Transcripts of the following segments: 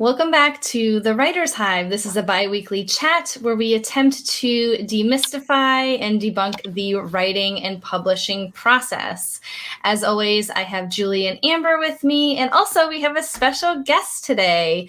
Welcome back to the Writer's Hive. This is a bi-weekly chat where we attempt to demystify and debunk the writing and publishing process. As always, I have Julie and Amber with me, and also we have a special guest today.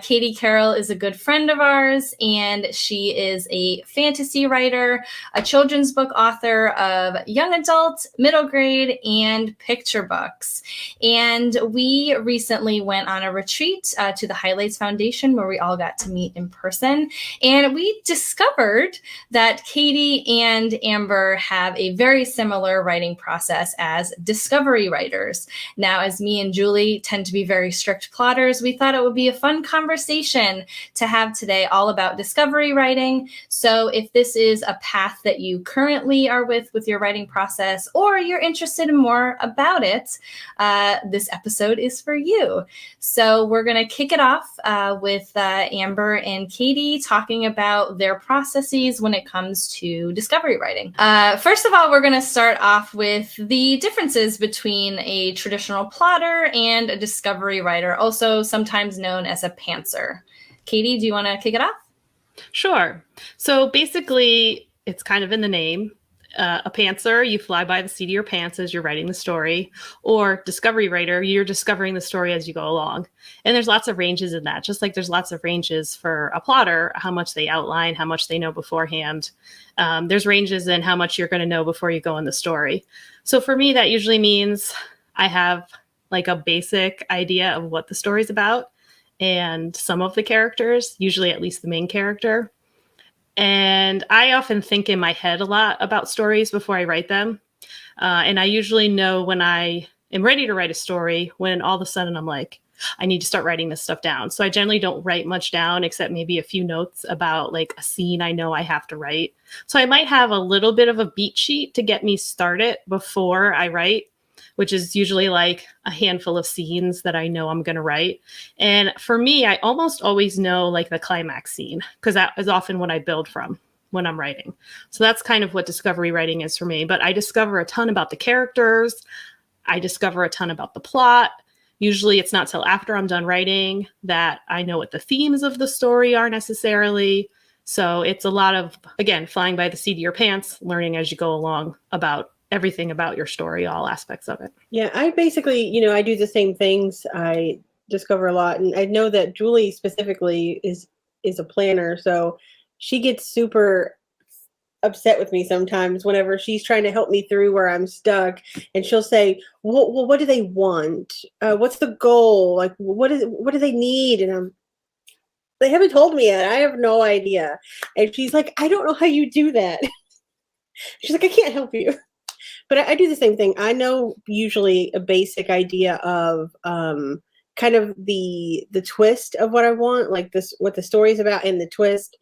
Katie Carroll is a good friend of ours, and she is a fantasy writer, a children's book author of young adult, middle grade, and picture books. And we recently went on a retreat to the Highlights Foundation where we all got to meet in person. And we discovered that Katie and Amber have a very similar writing process as discovery writers. Now, as me and Julie tend to be very strict plotters, we thought it would be a fun conversation to have today all about discovery writing. So if this is a path that you currently are with your writing process, or you're interested in more about it, this episode is for you. So we're going to kick it off with Amber and Katie talking about their processes when it comes to discovery writing. First of all, we're going to start off with the differences between a traditional plotter and a discovery writer, also sometimes known as a pantser. Katie, do you want to kick it off? Sure. So basically, it's kind of in the name. A pantser, you fly by the seat of your pants as you're writing the story, or discovery writer, you're discovering the story as you go along. And there's lots of ranges in that, just like there's lots of ranges for a plotter, how much they outline, how much they know beforehand. There's ranges in how much you're going to know before you go in the story. So for me, that usually means I have like a basic idea of what the story's about and some of the characters, usually at least the main character. And I often think in my head a lot about stories before I write them. And I usually know when I am ready to write a story, when all of a sudden I'm like, I need to start writing this stuff down. So I generally don't write much down except maybe a few notes about like a scene I know I have to write. So I might have a little bit of a beat sheet to get me started before I write, which is usually like a handful of scenes that I know I'm going to write. And for me, I almost always know like the climax scene because that is often what I build from when I'm writing. So that's kind of what discovery writing is for me. But I discover a ton about the characters. I discover a ton about the plot. Usually it's not till after I'm done writing that I know what the themes of the story are necessarily. So it's a lot of, again, flying by the seat of your pants, learning as you go along about everything about your story, all aspects of it. Yeah, I basically, I do the same things. I discover a lot, and I know that Julie specifically is a planner, so she gets super upset with me sometimes whenever she's trying to help me through where I'm stuck, and she'll say, "Well, what do they want? What's the goal? Like, what do they need?" And they haven't told me yet. I have no idea. And she's like, "I don't know how you do that." She's like, "I can't help you." But I do the same thing. I know usually a basic idea of kind of the twist of what I want, like this, what the story's about, and the twist.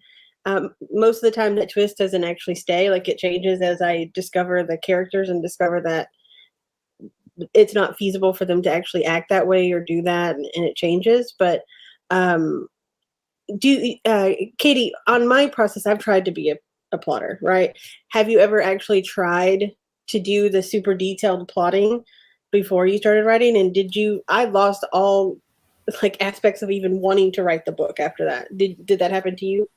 Most of the time, that twist doesn't actually stay. Like it changes as I discover the characters and discover that it's not feasible for them to actually act that way or do that, and it changes. But um, Katie, on my process, I've tried to be a plotter, right? Have you ever actually tried to do the super detailed plotting before you started writing? And I lost all like aspects of even wanting to write the book after that. Did that happen to you?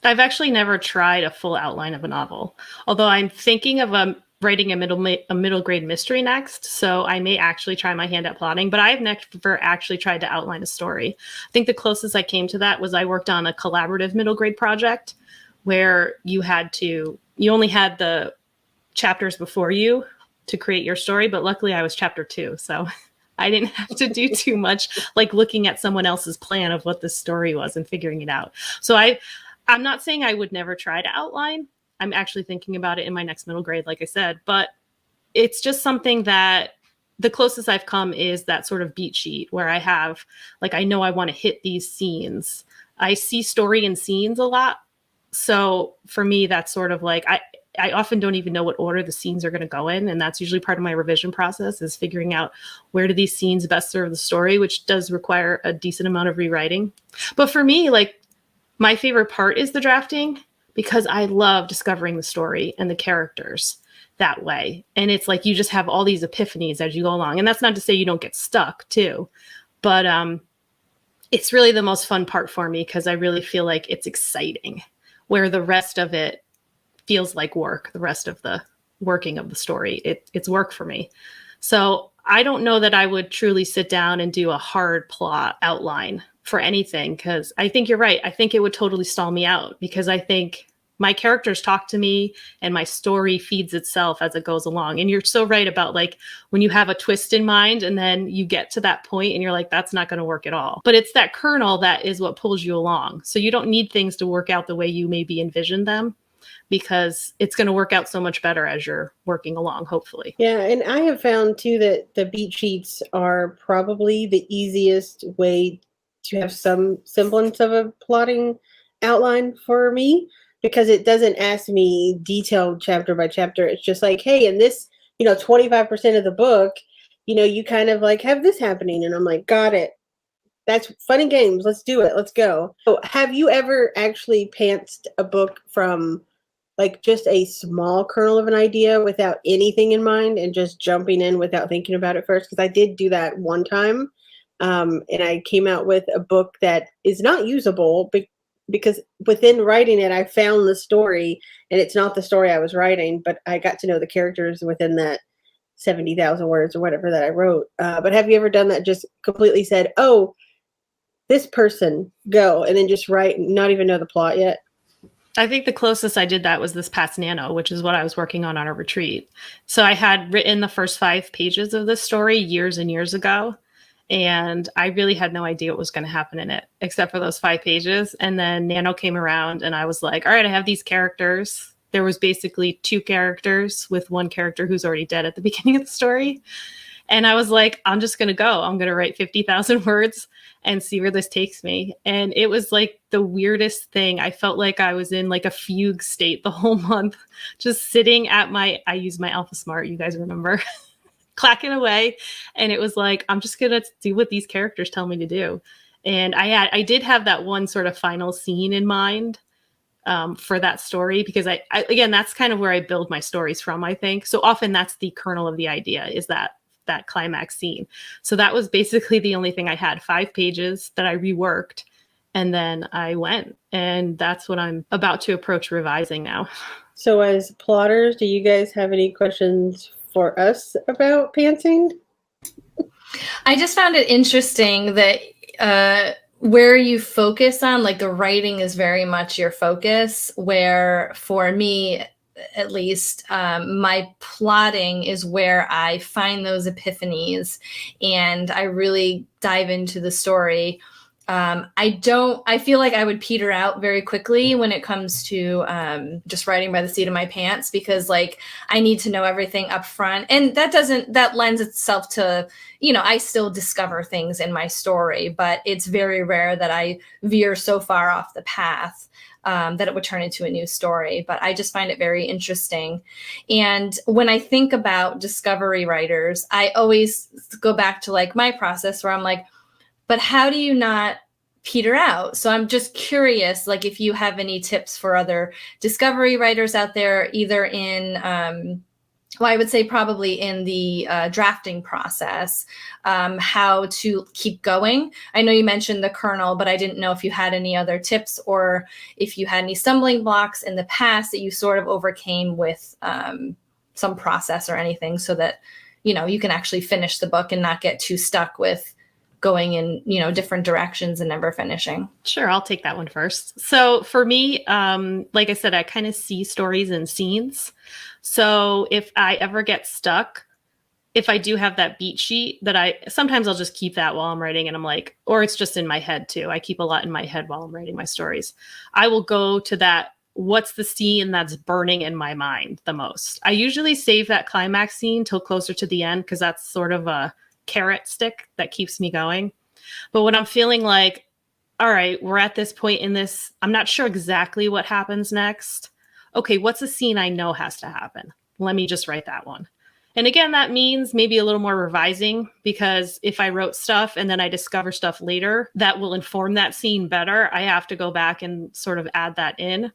I've actually never tried a full outline of a novel, although I'm thinking of writing a middle grade mystery next. So I may actually try my hand at plotting, but I've never actually tried to outline a story. I think the closest I came to that was I worked on a collaborative middle grade project where you only had the chapters before you to create your story, but luckily I was chapter 2, so I didn't have to do too much like looking at someone else's plan of what the story was and figuring it out. So I'm not saying I would never try to outline. I'm actually thinking about it in my next middle grade, like I said, but it's just something that the closest I've come is that sort of beat sheet where I have like I know I want to hit these scenes. I see story in scenes a lot. So for me, that's sort of like I often don't even know what order the scenes are going to go in. And that's usually part of my revision process is figuring out where do these scenes best serve the story, which does require a decent amount of rewriting. But for me, like my favorite part is the drafting because I love discovering the story and the characters that way. And it's like you just have all these epiphanies as you go along. And that's not to say you don't get stuck too. But it's really the most fun part for me because I really feel like it's exciting, where the rest of it feels like work. The rest of the working of the story, it's work for me. So I don't know that I would truly sit down and do a hard plot outline for anything, because I think you're right. I think it would totally stall me out, because I think my characters talk to me and my story feeds itself as it goes along. And you're so right about like when you have a twist in mind and then you get to that point and you're like, that's not going to work at all. But it's that kernel that is what pulls you along. So you don't need things to work out the way you maybe envisioned them, because it's going to work out so much better as you're working along, hopefully. Yeah, and I have found too that the beat sheets are probably the easiest way to have some semblance of a plotting outline for me, because it doesn't ask me detailed chapter by chapter. It's just like, hey, in this, 25% of the book, you kind of like have this happening. And I'm like, got it. That's fun and games. Let's do it. Let's go. So have you ever actually pantsed a book from like just a small kernel of an idea without anything in mind and just jumping in without thinking about it first? Because I did do that one time. And I came out with a book that is not usable because within writing it, I found the story, and it's not the story I was writing, but I got to know the characters within that 70,000 words or whatever that I wrote. But have you ever done that? Just completely said, oh, this person, go, and then just write, not even know the plot yet? I think the closest I did that was this past Nano, which is what I was working on a retreat. So I had written the first 5 pages of this story years and years ago, and I really had no idea what was going to happen in it, except for those 5 pages. And then Nano came around, and I was like, all right, I have these characters. There was basically 2 characters with 1 character who's already dead at the beginning of the story. And I was like, I'm just going to go. I'm going to write 50,000 words and see where this takes me. And it was like the weirdest thing. I felt like I was in like a fugue state the whole month, just sitting at I use my Alpha Smart, you guys remember, clacking away. And it was like, I'm just going to do what these characters tell me to do. And I did have that one sort of final scene in mind for that story, because I again, that's kind of where I build my stories from, I think. So often that's the kernel of the idea, is that climax scene. So that was basically the only thing I had, 5 pages that I reworked, and then I went, and that's what I'm about to approach revising now. So as plotters, do you guys have any questions for us about pantsing? I just found it interesting that where you focus on, like the writing is very much your focus, where for me, at least, my plotting is where I find those epiphanies and I really dive into the story. I feel like I would peter out very quickly when it comes to just writing by the seat of my pants, because like I need to know everything up front. And that lends itself to, I still discover things in my story, but it's very rare that I veer so far off the path that it would turn into a new story. But I just find it very interesting. And when I think about discovery writers, I always go back to like my process where I'm like, but how do you not peter out? So I'm just curious, like if you have any tips for other discovery writers out there, either in, I would say probably in the drafting process, how to keep going. I know you mentioned the kernel, but I didn't know if you had any other tips or if you had any stumbling blocks in the past that you sort of overcame with some process or anything, so that, you can actually finish the book and not get too stuck with going in, different directions and never finishing. Sure, I'll take that one first. So for me, like I said, I kind of see stories in scenes. So if I ever get stuck, if I do have that beat sheet sometimes I'll just keep that while I'm writing, and I'm like, or it's just in my head too. I keep a lot in my head while I'm writing my stories. I will go to that. What's the scene that's burning in my mind the most? I usually save that climax scene till closer to the end, because that's sort of a carrot stick that keeps me going. But when I'm feeling like, all right, we're at this point in this, I'm not sure exactly what happens next. Okay, what's a scene I know has to happen? Let me just write that one. And again, that means maybe a little more revising, because if I wrote stuff and then I discover stuff later that will inform that scene better, I have to go back and sort of add that in.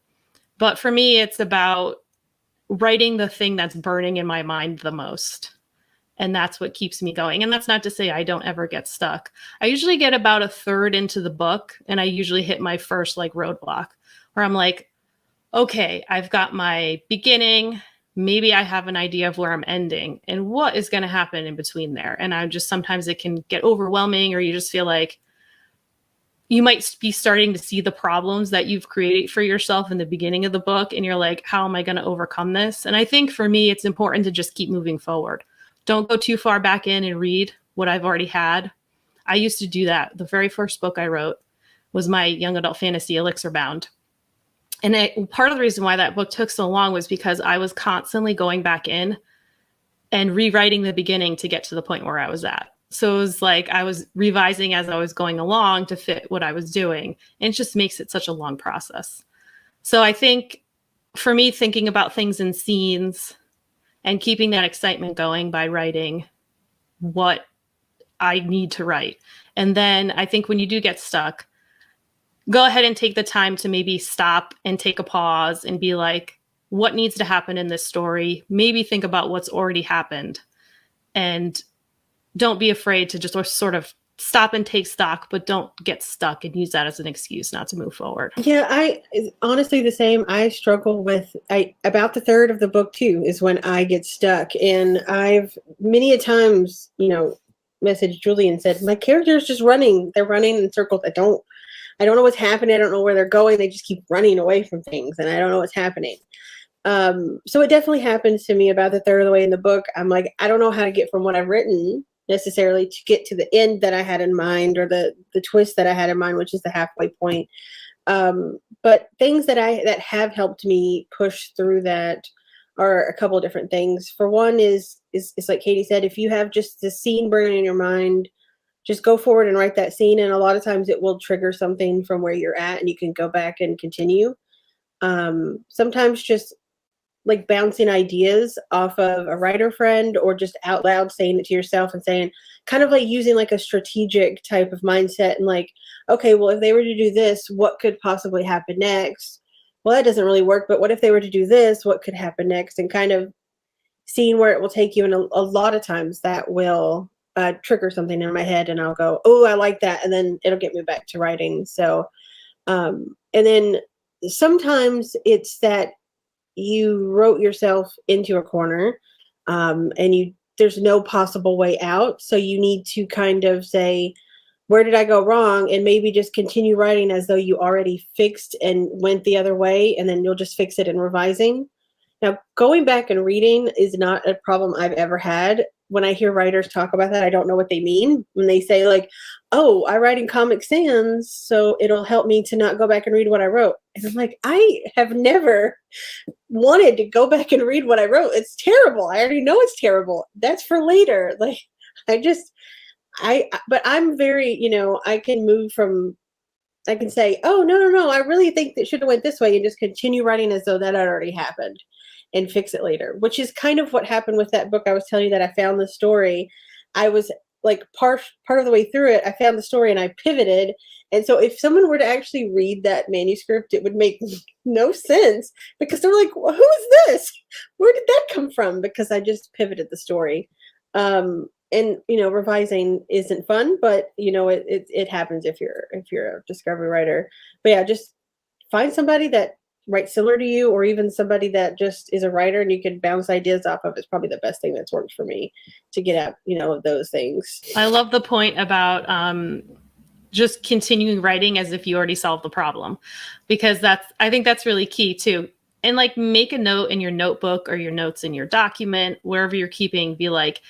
But for me, it's about writing the thing that's burning in my mind the most. And that's what keeps me going. And that's not to say I don't ever get stuck. I usually get about a third into the book and I usually hit my first like roadblock where I'm like, okay, I've got my beginning. Maybe I have an idea of where I'm ending and what is going to happen in between there. And I'm just, sometimes it can get overwhelming, or you just feel like you might be starting to see the problems that you've created for yourself in the beginning of the book. And you're like, how am I going to overcome this? And I think for me, it's important to just keep moving forward. Don't go too far back in and read what I've already had. I used to do that. The very first book I wrote was my young adult fantasy, Elixir Bound. And part of the reason why that book took so long was because I was constantly going back in and rewriting the beginning to get to the point where I was at. So it was like I was revising as I was going along to fit what I was doing. And it just makes it such a long process. So I think for me, thinking about things in scenes and keeping that excitement going by writing what I need to write. And then I think when you do get stuck, go ahead and take the time to maybe stop and take a pause and be like, what needs to happen in this story? Maybe think about what's already happened. And don't be afraid to just sort of stop and take stock, but don't get stuck and use that as an excuse not to move forward. Yeah, I honestly the same. I struggle with about the third of the book too is when I get stuck. And I've many a times, messaged Julie and said, my character's just running. They're running in circles. I don't know what's happening. I don't know where they're going. They just keep running away from things and I don't know what's happening. So it definitely happens to me about the third of the way in the book. I'm like, I don't know how to get from what I've written necessarily to get to the end that I had in mind, or the twist that I had in mind, which is the halfway point. But things that have helped me push through that are a couple of different things. For one is like Katie said, if you have just the scene burning in your mind, just go forward and write that scene. And a lot of times it will trigger something from where you're at and you can go back and continue. Sometimes just like bouncing ideas off of a writer friend or just out loud saying it to yourself and saying, kind of like using like a strategic type of mindset and like, okay, well, if they were to do this, what could possibly happen next? Well, that doesn't really work, but what if they were to do this? What could happen next? And kind of seeing where it will take you. And a lot of times that will trigger something in my head and I'll go, oh, I like that. And then it'll get me back to writing. So, and then sometimes it's that you wrote yourself into a corner and there's no possible way out. So you need to kind of say, where did I go wrong? And maybe just continue writing as though you already fixed and went the other way. And then you'll just fix it in revising. Now, going back and reading is not a problem I've ever had. When I hear writers talk about that, I don't know what they mean when they say like, oh, I write in Comic Sans, so it'll help me to not go back and read what I wrote. And I'm like, I have never wanted to go back and read what I wrote. It's terrible. I already know it's terrible. That's for later. Like, but I'm very, I can say, oh, no, I really think that should have went this way and just continue writing as though that had already happened and fix it later, which is kind of what happened with that book. I was telling you that I found the story. I was like part of the way through it, I found the story and I pivoted. And so if someone were to actually read that manuscript, it would make no sense because they're like, well, who is this? Where did that come from? Because I just pivoted the story. And, revising isn't fun, but it happens if you're a discovery writer. But yeah, just find somebody that writes similar to you, or even somebody that just is a writer and you can bounce ideas off of. Is probably the best thing that's worked for me to get out, those things. I love the point about just continuing writing as if you already solved the problem, because I think that's really key too. And like, make a note in your notebook or your notes in your document, wherever you're keeping, be like,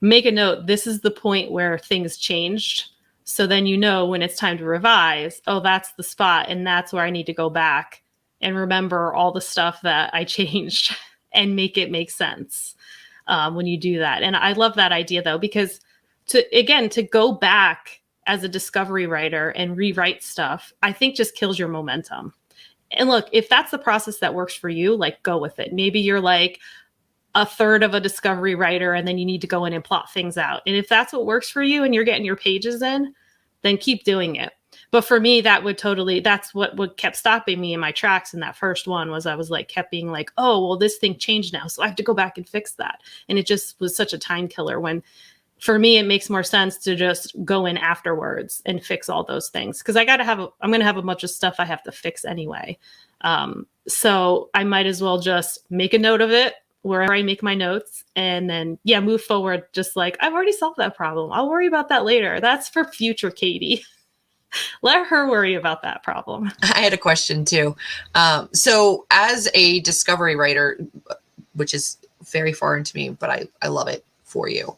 make a note. This is the point where things changed. So then, when it's time to revise, oh, that's the spot. And that's where I need to go back and remember all the stuff that I changed and make it make sense when you do that. And I love that idea though, because to go back as a discovery writer and rewrite stuff, I think just kills your momentum. And look, if that's the process that works for you, like, go with it. Maybe you're like a third of a discovery writer and then you need to go in and plot things out. And if that's what works for you and you're getting your pages in, then keep doing it. But for me, that's what kept stopping me in my tracks in that first one was I was like, kept being like, oh, well, this thing changed now. So I have to go back and fix that. And it just was such a time killer when for me, it makes more sense to just go in afterwards and fix all those things. Cause I'm going to have a bunch of stuff I have to fix anyway. So I might as well just make a note of it wherever I make my notes and then, move forward. Just like, I've already solved that problem. I'll worry about that later. That's for future Katie. Let her worry about that problem. I had a question too. So as a discovery writer, which is very foreign to me, but I love it for you.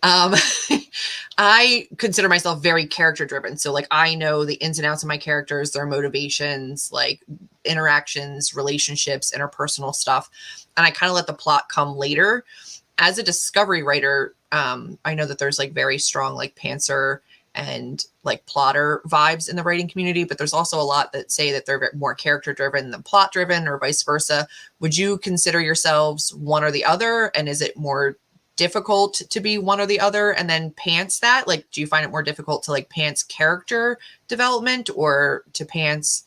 I consider myself very character driven. So like, I know the ins and outs of my characters, their motivations, like interactions, relationships, interpersonal stuff. And I kind of let the plot come later. As a discovery writer, I know that there's like very strong, like pantser and like plotter vibes in the writing community, but there's also a lot that say that they're more character driven than plot driven or vice versa. Would you consider yourselves one or the other? And is it more difficult to be one or the other and then pants that? Like, do you find it more difficult to like pants character development or to pants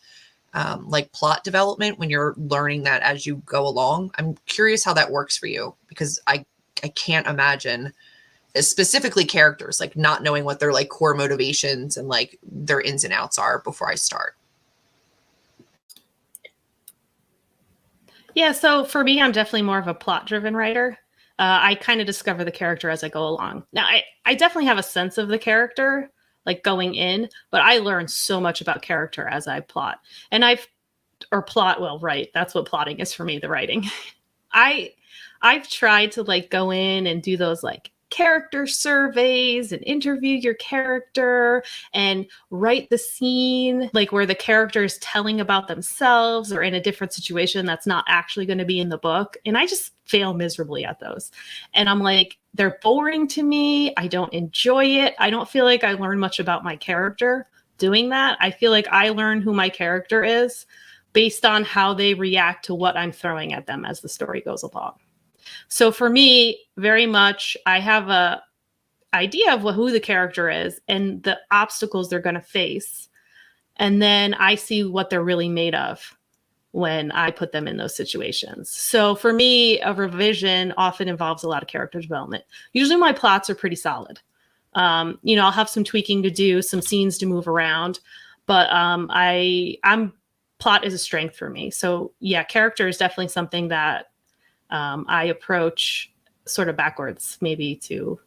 like plot development when you're learning that as you go along? I'm curious how that works for you, because I can't imagine specifically characters, like not knowing what their like core motivations and like their ins and outs are before I start. Yeah. So for me, I'm definitely more of a plot driven writer. I kind of discover the character as I go along. Now, I definitely have a sense of the character, like going in, but I learn so much about character as I plot. And write. That's what plotting is for me, the writing. I've tried to like go in and do those like character surveys and interview your character and write the scene like where the character is telling about themselves or in a different situation that's not actually going to be in the book. And I just fail miserably at those. And I'm like, they're boring to me. I don't enjoy it. I don't feel like I learn much about my character doing that. I feel like I learn who my character is based on how they react to what I'm throwing at them as the story goes along. So for me, very much, I have a idea of who the character is and the obstacles they're going to face. And then I see what they're really made of when I put them in those situations. So for me, a revision often involves a lot of character development. Usually my plots are pretty solid. I'll have some tweaking to do, some scenes to move around, but plot is a strength for me. So yeah, character is definitely something that I approach sort of backwards, maybe to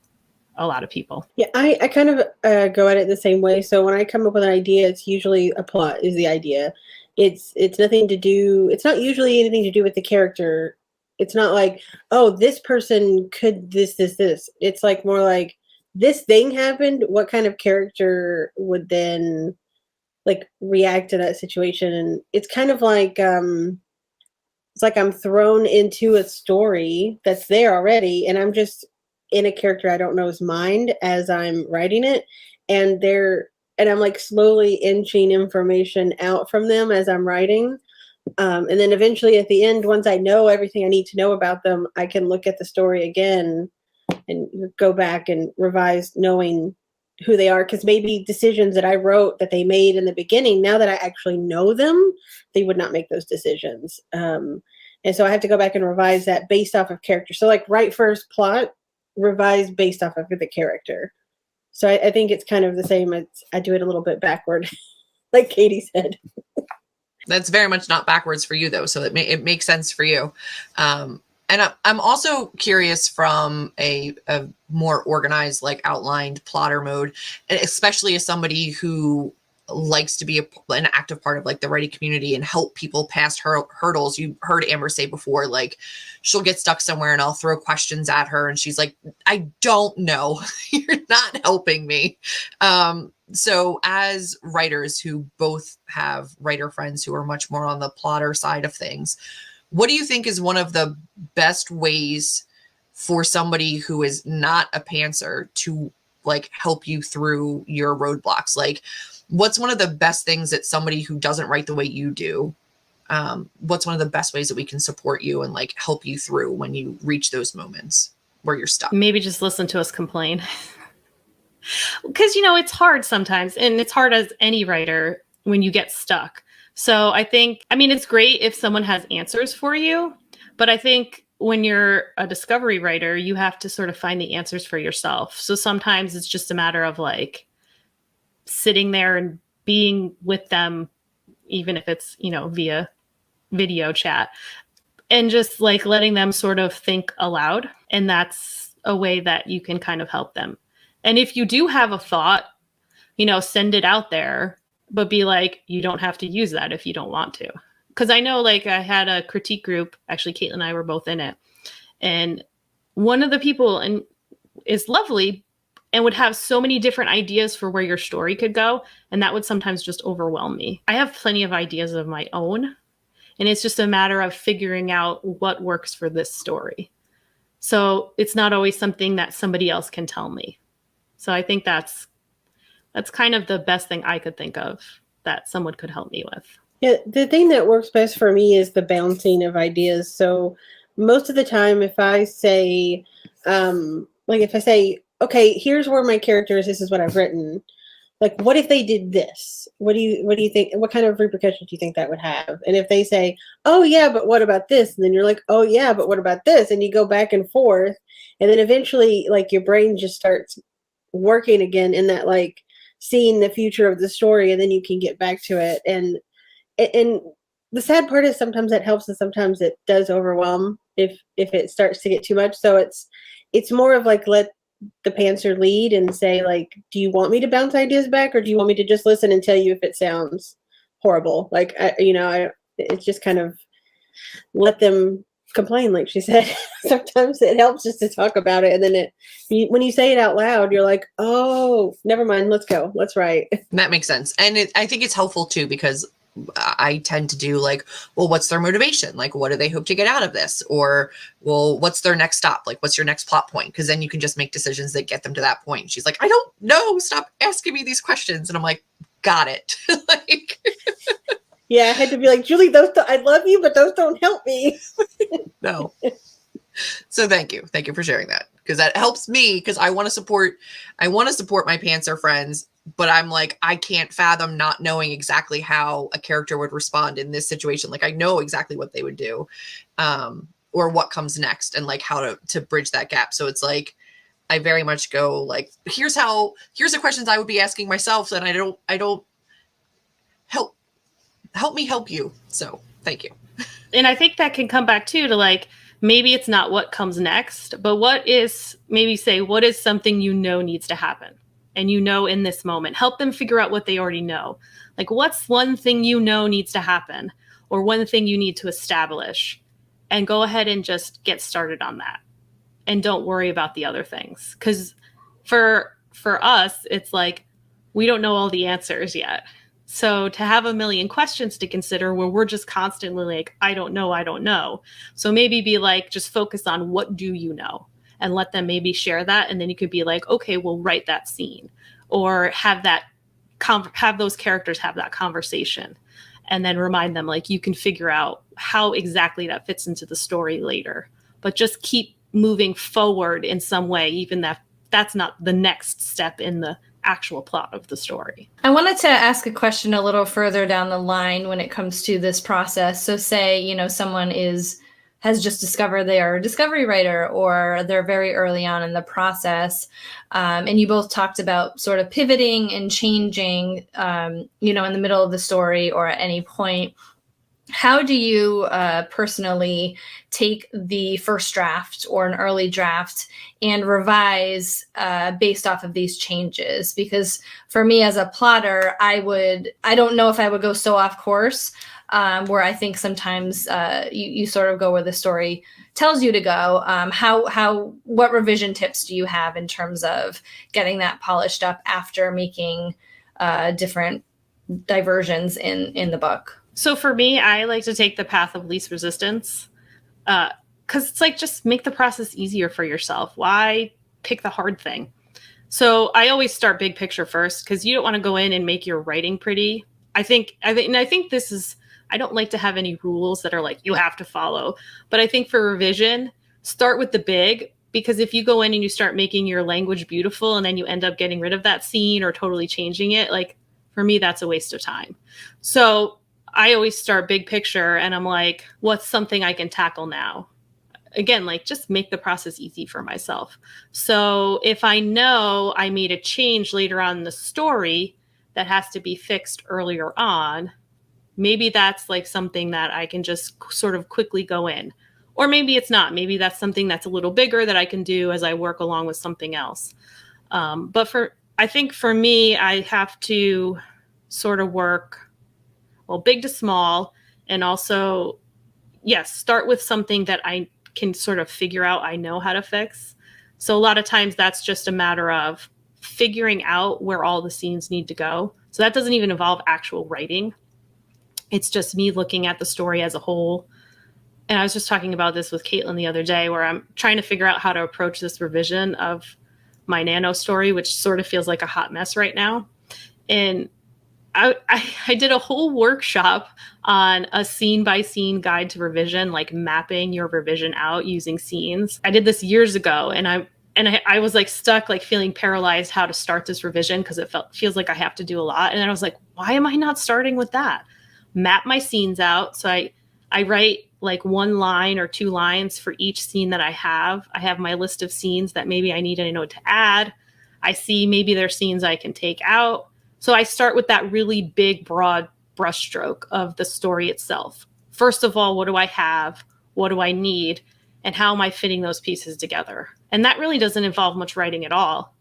a lot of people. Yeah, I kind of go at it the same way. So when I come up with an idea, it's usually a plot is the idea. It's nothing to do. It's not usually anything to do with the character. It's not like, oh, this person could this. It's like more like this thing happened. What kind of character would then like react to that situation? And it's kind of like it's like I'm thrown into a story that's there already, and I'm just in a character I don't know's mind as I'm writing it, and I'm like slowly inching information out from them as I'm writing. And then eventually at the end, once I know everything I need to know about them, I can look at the story again and go back and revise knowing who they are. Because maybe decisions that I wrote that they made in the beginning, now that I actually know them, they would not make those decisions. And so I have to go back and revise that based off of character. So like write first, plot, revise based off of the character. So I think it's kind of the same. I do it a little bit backward, like Katie said. That's very much not backwards for you though. So it makes sense for you. And I'm also curious from a more organized, like outlined plotter mode, and especially as somebody who likes to be an active part of like the writing community and help people past hurdles. You heard Amber say before, like she'll get stuck somewhere and I'll throw questions at her and she's like, I don't know. You're not helping me. So as writers who both have writer friends who are much more on the plotter side of things, what do you think is one of the best ways for somebody who is not a pantser to like help you through your roadblocks? Like, what's one of the best things that somebody who doesn't write the way you do, what's one of the best ways that we can support you and like help you through when you reach those moments where you're stuck? Maybe just listen to us complain. Because, it's hard sometimes, and it's hard as any writer when you get stuck. So I think, it's great if someone has answers for you, but I think when you're a discovery writer, you have to sort of find the answers for yourself. So sometimes it's just a matter of like sitting there and being with them, even if it's, via video chat, and just like letting them sort of think aloud. And that's a way that you can kind of help them. And if you do have a thought, send it out there, but be like, you don't have to use that if you don't want to. Because I know, like, I had a critique group, actually, Katlyn and I were both in it. And one of the people is lovely and would have so many different ideas for where your story could go. And that would sometimes just overwhelm me. I have plenty of ideas of my own. And it's just a matter of figuring out what works for this story. So it's not always something that somebody else can tell me. So I think that's kind of the best thing I could think of that someone could help me with. Yeah, the thing that works best for me is the bouncing of ideas. So most of the time, if I say, okay, here's where my character is, this is what I've written. Like, what if they did this? What do you think? What kind of repercussions do you think that would have? And if they say, oh yeah, but what about this? And then you're like, oh yeah, but what about this? And you go back and forth, and then eventually, like, your brain just starts working again in that, like, seeing the future of the story, and then you can get back to it. And the sad part is sometimes that helps, and sometimes it does overwhelm if it starts to get too much. So it's more of like, let the pantser lead and say, like, do you want me to bounce ideas back, or do you want me to just listen and tell you if it sounds horrible? Like, it's just kind of let them complain, like she said. Sometimes it helps just to talk about it, and then when you say it out loud, you're like, oh, never mind, let's go, let's write. That makes sense. And I think it's helpful too, because I tend to do like, well, what's their motivation? Like, what do they hope to get out of this? Or, well, what's their next stop? Like, what's your next plot point? Because then you can just make decisions that get them to that point. She's like, I don't know. Stop asking me these questions. And I'm like, got it. Like, yeah, I had to be like, Julie, I love you, but those don't help me. No. So thank you for sharing that, because that helps me, because I want to support my pantser friends, but I'm like, I can't fathom not knowing exactly how a character would respond in this situation. Like, I know exactly what they would do, or what comes next, and like how to bridge that gap. So it's like, I very much go like, here's the questions I would be asking myself, and I don't help me help you. So thank you. And I think that can come back too to like, maybe it's not what comes next, but what is something needs to happen, and in this moment, help them figure out what they already know. Like, what's one thing needs to happen, or one thing you need to establish, and go ahead and just get started on that, and don't worry about the other things. Because for us, it's like, we don't know all the answers yet. So to have a million questions to consider where we're just constantly like, I don't know. So maybe be like, just focus on what do you know, and let them maybe share that. And then you could be like, okay, we'll write that scene, or have those characters have that conversation, and then remind them, like, you can figure out how exactly that fits into the story later, but just keep moving forward in some way, even that's not the next step in the actual plot of the story. I wanted to ask a question a little further down the line when it comes to this process. So say, someone has just discovered they are a discovery writer, or they're very early on in the process. And you both talked about sort of pivoting and changing, in the middle of the story or at any point. How do you personally take the first draft or an early draft and revise based off of these changes? Because for me as a plotter, I don't know if I would go so off course, where I think sometimes you sort of go where the story tells you to go. What revision tips do you have in terms of getting that polished up after making different diversions in the book? So for me, I like to take the path of least resistance, because it's like, just make the process easier for yourself. Why pick the hard thing? So I always start big picture first, because you don't want to go in and make your writing pretty. I think this is, I don't like to have any rules that are like, you have to follow. But I think for revision, start with the big, because if you go in and you start making your language beautiful and then you end up getting rid of that scene or totally changing it, like for me, that's a waste of time. So I always start big picture and I'm like, what's something I can tackle now? Again, like just make the process easy for myself. So if I know I made a change later on in the story that has to be fixed earlier on, maybe that's like something that I can just sort of quickly go in. Or maybe it's not. Maybe that's something that's a little bigger that I can do as I work along with something else. But I think for me, I have to sort of work, well, big to small, and also, yes, start with something that I can sort of figure out I know how to fix. So a lot of times that's just a matter of figuring out where all the scenes need to go. So that doesn't even involve actual writing. It's just me looking at the story as a whole. And I was just talking about this with Katlyn the other day, where I'm trying to figure out how to approach this revision of my Nano story, which sort of feels like a hot mess right now. And I did a whole workshop on a scene by scene guide to revision, like mapping your revision out using scenes. I did this years ago, and I was like stuck, like feeling paralyzed how to start this revision because it feels like I have to do a lot. And then I was like, why am I not starting with that? Map my scenes out. So I write like 1 line or 2 lines for each scene that I have. I have my list of scenes that maybe I need a note to add. I see maybe there's scenes I can take out. So I start with that really big, broad brushstroke of the story itself. First of all, what do I have? What do I need? And how am I fitting those pieces together? And that really doesn't involve much writing at all.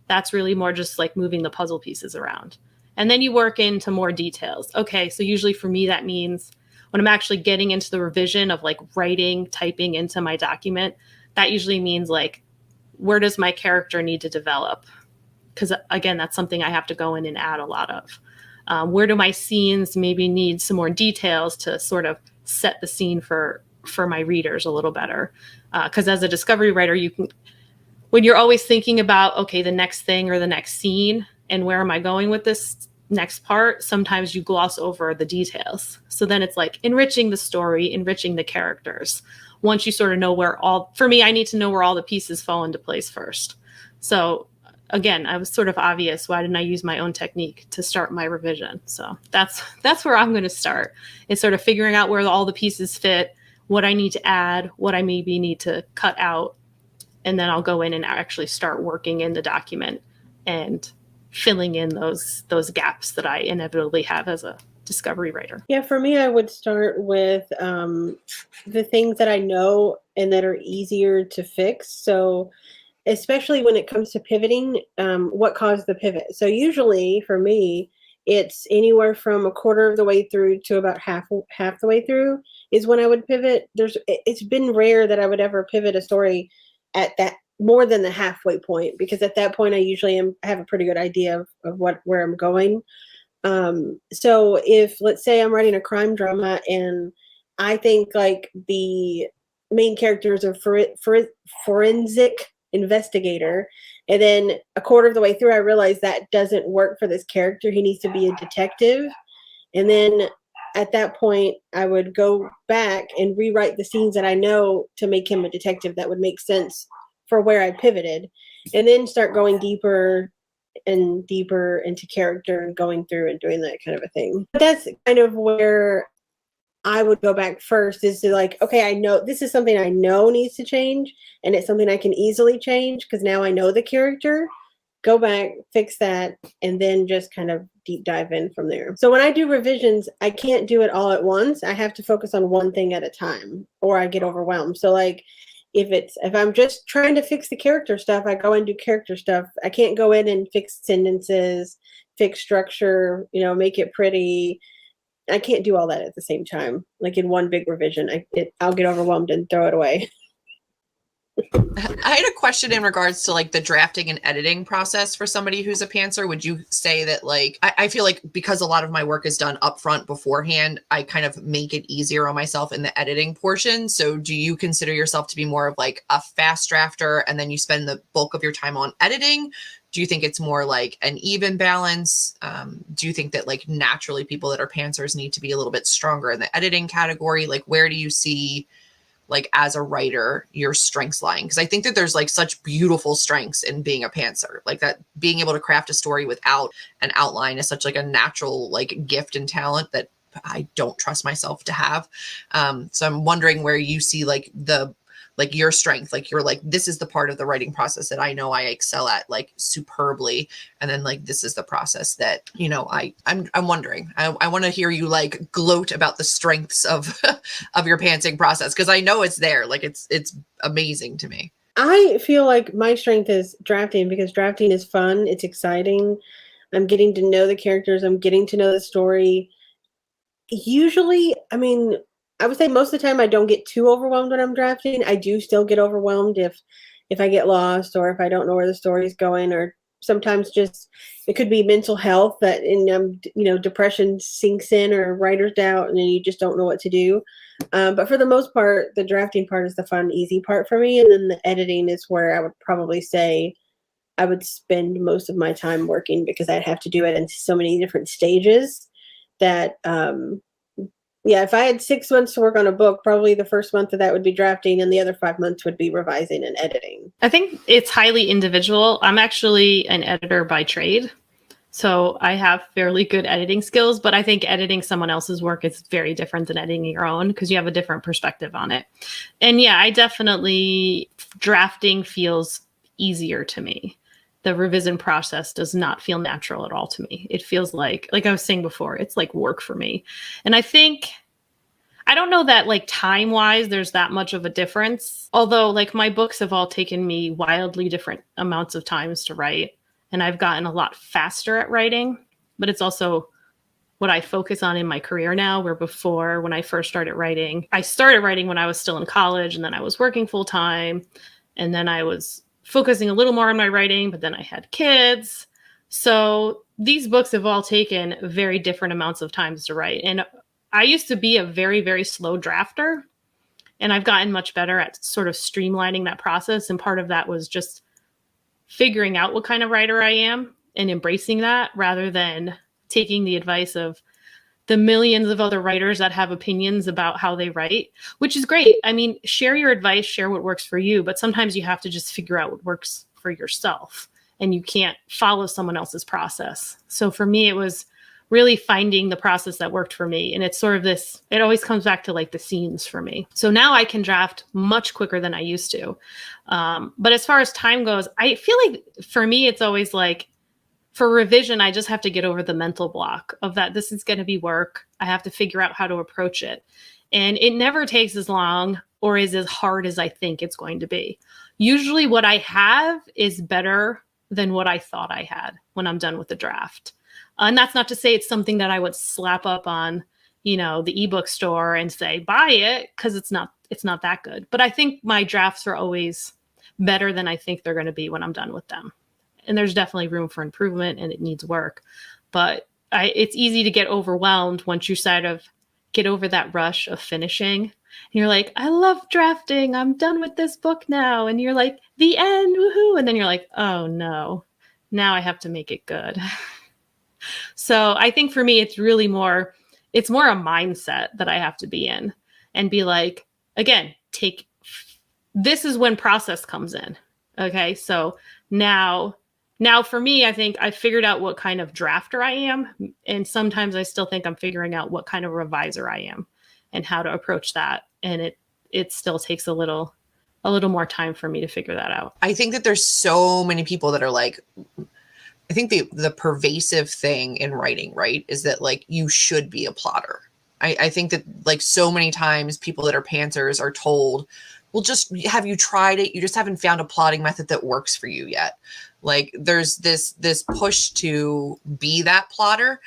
That's really more just like moving the puzzle pieces around. And then you work into more details. Okay, so usually for me, that means when I'm actually getting into the revision of like writing, typing into my document, that usually means like, where does my character need to develop? Because again, that's something I have to go in and add a lot of. Where do my scenes maybe need some more details to sort of set the scene for my readers a little better? Because as a discovery writer, you can, when you're always thinking about, okay, the next thing or the next scene, and where am I going with this next part, sometimes you gloss over the details. So then it's like enriching the story, enriching the characters. Once you sort of know for me, I need to know where all the pieces fall into place first. So again, I was sort of obvious. Why didn't I use my own technique to start my revision? So that's where I'm going to start. It's sort of figuring out where all the pieces fit, what I need to add, what I maybe need to cut out, and then I'll go in and actually start working in the document and filling in those gaps that I inevitably have as a discovery writer. Yeah, for me, I would start with the things that I know and that are easier to fix. So especially when it comes to pivoting, what caused the pivot? So usually for me, it's anywhere from a quarter of the way through to about half the way through is when I would pivot. It's been rare that I would ever pivot a story at that more than the halfway point, because at that point I usually have a pretty good idea of where I'm going. So if, let's say I'm writing a crime drama and I think like the main character is a forensic investigator, and then a quarter of the way through I realize that doesn't work for this character, he needs to be a detective, and then at that point I would go back and rewrite the scenes that I know to make him a detective that would make sense for where I pivoted, and then start going deeper and deeper into character and going through and doing that kind of a thing. But that's kind of where I would go back first, is to like, okay, I know this is something I know needs to change, and it's something I can easily change because now I know the character. Go back, fix that, and then just kind of deep dive in from there. So when I do revisions, I can't do it all at once. I have to focus on one thing at a time or I get overwhelmed. So like if I'm just trying to fix the character stuff, I go and do character stuff. I can't go in and fix sentences, fix structure, make it pretty. I can't do all that at the same time. Like in one big revision, I'll get overwhelmed and throw it away. I had a question in regards to like the drafting and editing process for somebody who's a pantser. Would you say that like, I feel like because a lot of my work is done upfront beforehand, I kind of make it easier on myself in the editing portion. So do you consider yourself to be more of like a fast drafter and then you spend the bulk of your time on editing? Do you think it's more like an even balance? Do you think that like naturally people that are pantsers need to be a little bit stronger in the editing category? Like where do you see like as a writer, your strengths lying? Because I think that there's like such beautiful strengths in being a pantser, like that being able to craft a story without an outline is such like a natural like gift and talent that I don't trust myself to have. So I'm wondering where you see like your strength, like you're like, this is the part of the writing process that I know I excel at like superbly. And then like, this is the process that, you know, I'm wondering, I want to hear you like gloat about the strengths of, of your pantsing process. Cause I know it's there. Like it's amazing to me. I feel like my strength is drafting because drafting is fun. It's exciting. I'm getting to know the characters. I'm getting to know the story. Usually, I mean, I would say most of the time I don't get too overwhelmed when I'm drafting. I do still get overwhelmed if I get lost or if I don't know where the story is going, or sometimes just it could be mental health that depression sinks in or writer's doubt, and then you just don't know what to do. But for the most part, the drafting part is the fun, easy part for me, and then the editing is where I would probably say I would spend most of my time working because I'd have to do it in so many different stages that if I had 6 months to work on a book, probably the first month of that would be drafting and the other 5 months would be revising and editing. I think it's highly individual. I'm actually an editor by trade, so I have fairly good editing skills, but I think editing someone else's work is very different than editing your own because you have a different perspective on it. And yeah, I definitely, drafting feels easier to me. The revision process does not feel natural at all to me. It feels like I was saying before, it's like work for me. And I think, I don't know that like time wise, there's that much of a difference. Although like my books have all taken me wildly different amounts of times to write. And I've gotten a lot faster at writing, but it's also what I focus on in my career now, where before when I first started writing when I was still in college, and then I was working full time. And then I was focusing a little more on my writing, but then I had kids. So these books have all taken very different amounts of times to write. And I used to be a very, very slow drafter, and I've gotten much better at sort of streamlining that process. And part of that was just figuring out what kind of writer I am and embracing that rather than taking the advice of the millions of other writers that have opinions about how they write, which is great. I mean, share your advice, share what works for you, but sometimes you have to just figure out what works for yourself, and you can't follow someone else's process. So for me, it was really finding the process that worked for me. And it's sort of this, it always comes back to like the scenes for me. So now I can draft much quicker than I used to. But as far as time goes, I feel like for me, it's always like, for revision, I just have to get over the mental block of that this is going to be work. I have to figure out how to approach it. And it never takes as long or is as hard as I think it's going to be. Usually what I have is better than what I thought I had when I'm done with the draft. And that's not to say it's something that I would slap up on, the ebook store and say, buy it, because it's not that good. But I think my drafts are always better than I think they're going to be when I'm done with them. And there's definitely room for improvement and it needs work. But it's easy to get overwhelmed once you sort of get over that rush of finishing. And you're like, I love drafting. I'm done with this book now. And you're like, the end, woohoo. And then you're like, oh no, now I have to make it good. So I think for me, it's more a mindset that I have to be in and be like, again, this is when process comes in. Okay. So now for me, I think I figured out what kind of drafter I am. And sometimes I still think I'm figuring out what kind of reviser I am and how to approach that. And it still takes a little more time for me to figure that out. I think that there's so many people that are like, I think the pervasive thing in writing, right, is that like you should be a plotter. I think that like so many times people that are pantsers are told, well, just have you tried it? You just haven't found a plotting method that works for you yet. Like there's this push to be that plotter.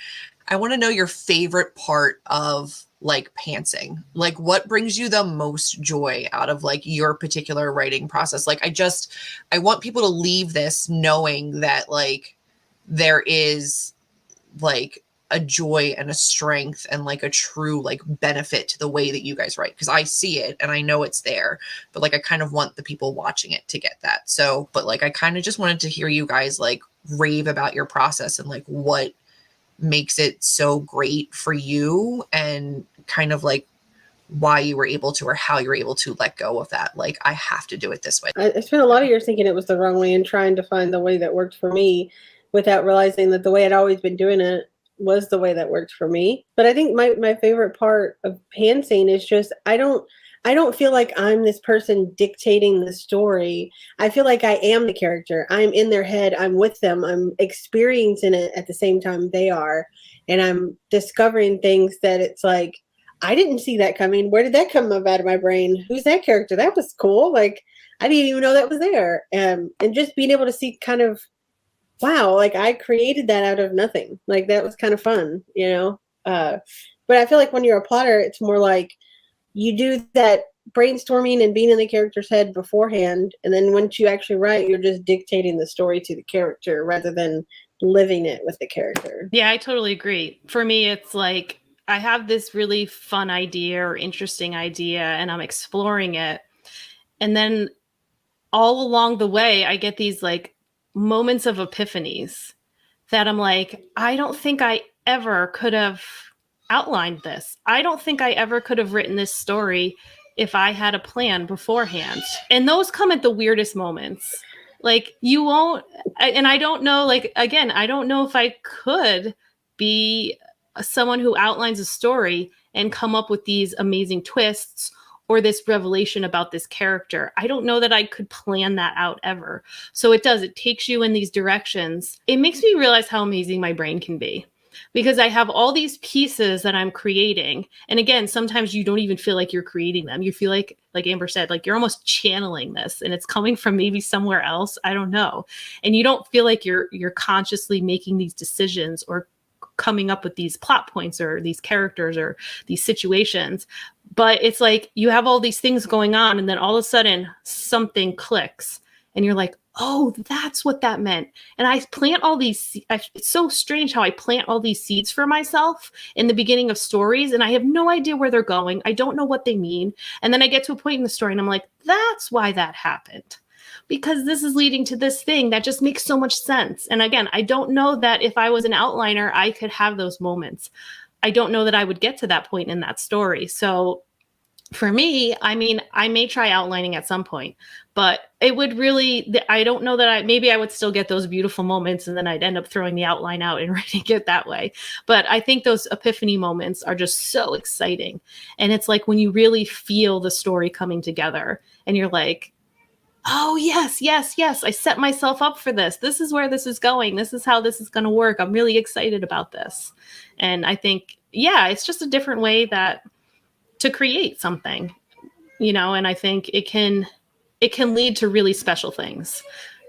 I want to know your favorite part of like pantsing. Like what brings you the most joy out of like your particular writing process? Like I want people to leave this knowing that like there is like a joy and a strength and like a true like benefit to the way that you guys write, because I see it and I know it's there, but like I kind of want the people watching it to get that. So but like I kind of just wanted to hear you guys like rave about your process and like what makes it so great for you, and kind of like why you were able to, or how you were able to let go of that. Like, I have to do it this way. I spent a lot of years thinking it was the wrong way and trying to find the way that worked for me without realizing that the way I'd always been doing it was the way that worked for me. But I think my favorite part of pantsing is just I don't feel like I'm this person dictating the story. I feel like I am the character. I'm in their head. I'm with them. I'm experiencing it at the same time they are. And I'm discovering things that it's like, I didn't see that coming. Where did that come up out of my brain? Who's that character? That was cool. Like, I didn't even know that was there. And just being able to see kind of, wow, like I created that out of nothing. Like that was kind of fun, you know? But I feel like when you're a plotter, it's more like you do that brainstorming and being in the character's head beforehand. And then once you actually write, you're just dictating the story to the character rather than living it with the character. Yeah, I totally agree. For me, it's like I have this really fun idea or interesting idea and I'm exploring it. And then all along the way, I get these like moments of epiphanies that I'm like, I don't think I ever could have outlined this. I don't think I ever could have written this story if I had a plan beforehand. And those come at the weirdest moments. Like you won't, and I don't know, like, again, I don't know if I could be someone who outlines a story and come up with these amazing twists or this revelation about this character. I don't know that I could plan that out ever. So it takes you in these directions. It makes me realize how amazing my brain can be because I have all these pieces that I'm creating. And again, sometimes you don't even feel like you're creating them. You feel like Amber said, like you're almost channeling this and it's coming from maybe somewhere else. I don't know. And you don't feel like you're consciously making these decisions or coming up with these plot points or these characters or these situations. But it's like you have all these things going on and then all of a sudden something clicks and you're like, oh, that's what that meant. And I plant all these, it's so strange how I plant all these seeds for myself in the beginning of stories and I have no idea where they're going. I don't know what they mean. And then I get to a point in the story and I'm like, that's why that happened. Because this is leading to this thing that just makes so much sense. And again, I don't know that if I was an outliner, I could have those moments. I don't know that I would get to that point in that story. So for me, I mean, I may try outlining at some point, but it would really, I don't know that maybe I would still get those beautiful moments and then I'd end up throwing the outline out and writing it that way. But I think those epiphany moments are just so exciting. And it's like when you really feel the story coming together and you're like, oh, yes, yes, yes. I set myself up for this. This is where this is going. This is how this is going to work. I'm really excited about this. And I think, yeah, it's just a different way to create something, you know, and I think it can lead to really special things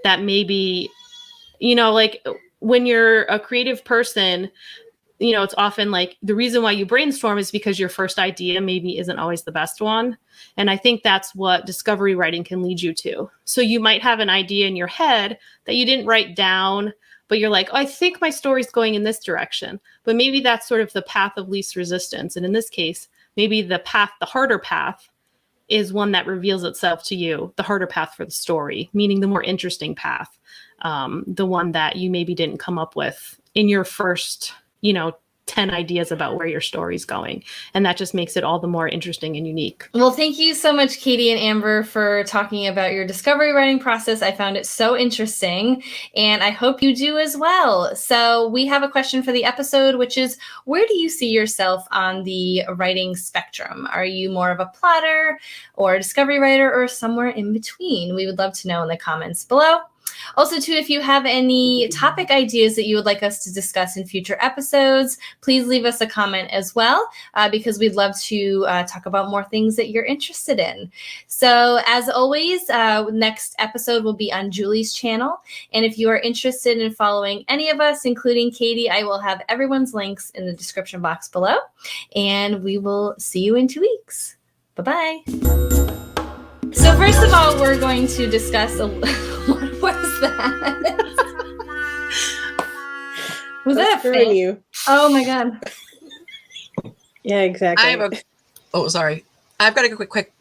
that maybe, you know, like when you're a creative person, you know, it's often like the reason why you brainstorm is because your first idea maybe isn't always the best one. And I think that's what discovery writing can lead you to. So you might have an idea in your head that you didn't write down, but you're like, oh, I think my story's going in this direction. But maybe that's sort of the path of least resistance. And in this case, maybe the harder path is one that reveals itself to you, the harder path for the story, meaning the more interesting path, the one that you maybe didn't come up with in your first 10 ideas about where your story's going. And that just makes it all the more interesting and unique. Well, thank you so much, Katie and Amber, for talking about your discovery writing process. I found it so interesting, and I hope you do as well. So we have a question for the episode, which is, where do you see yourself on the writing spectrum? Are you more of a plotter or a discovery writer or somewhere in between? We would love to know in the comments below. Also, too, if you have any topic ideas that you would like us to discuss in future episodes, please leave us a comment as well, because we'd love to talk about more things that you're interested in. So, as always, next episode will be on Julie's channel. And if you are interested in following any of us, including Katie, I will have everyone's links in the description box below. And we will see you in 2 weeks. Bye-bye. So first of all, we're going to discuss what was that? Was that a fan? You? Oh my god! Yeah, exactly. Sorry. I've got to go quick.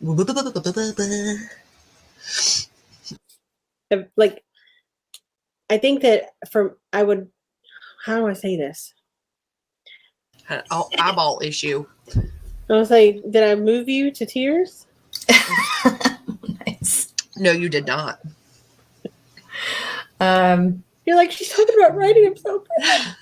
Like, I think that how do I say this? Eyeball issue. I was like, did I move you to tears? Nice. No, you did not. You're like, she's talking about writing. I'm so bad.